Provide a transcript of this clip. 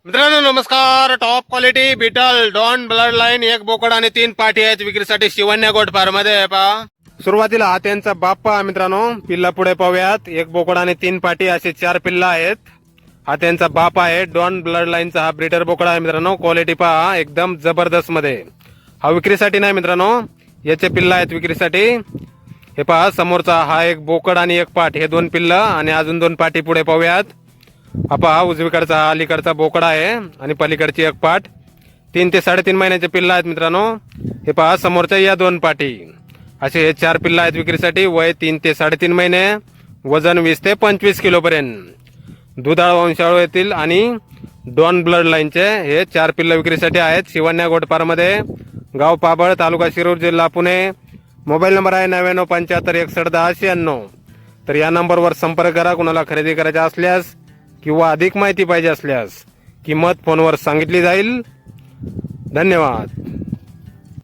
मित्रांनो नमस्कार. Top quality Beetal Don blood line एक बोकड आणि 3 पाठी आहेत विक्रीसाठी शिवण्या गोट फार्म मध्ये. पहा सुरुवातीला हा त्यांचा बाप पहा मित्रांनो. पिल्ला पुढे पाहूयात. एक बोकड आणि 3 पाठी असे 4 पिल्ला आहेत. हा त्यांचा बाप आहे. डॉन ब्लड लाईनचा हा ब्रीडर बोकड आहे मित्रांनो. क्वालिटी पहा एकदम जबरदस्त मध्ये. हा विक्रीसाठी नाही मित्रांनो, याचे पिल्ला आहेत विक्रीसाठी. हे पहा समोरचा हा एक बोकड आणि एक पाठ, हे 2 पिल्ल आणि अजून 2 पाठी पुढे पाहूयात. हा पहा उजवीकडचा हा अलीकडचा बोकड आहे आणि पलीकडची एक पाठ. 3 ते 3.5 महिन्याचे पिल्ल आहेत मित्रांनो. हे पहा समोरच्या या 2 पाठी असे हे 4 पिल्ल आहेत विक्रीसाठी. वय 3 ते 3.5 महिने, वजन 20 ते 25 किलो पर्यंत. दुधाळ वंशावळ येतील आणि डॉन ब्लड लाईनचे हे 4 पिल्ल विक्रीसाठी आहेत. शिवण्या गोट फार्म मध्ये, गाव पाबळ, तालुका शिरूर, जिल्हा पुणे. मोबाईल नंबर आहे 9975611096. तर या नंबरवर संपर्क करा. कुणाला खरेदी करायचा असल्यास किंवा अधिक माहिती पाहिजे असल्यास किंमत फोनवर सांगितली जाईल. धन्यवाद.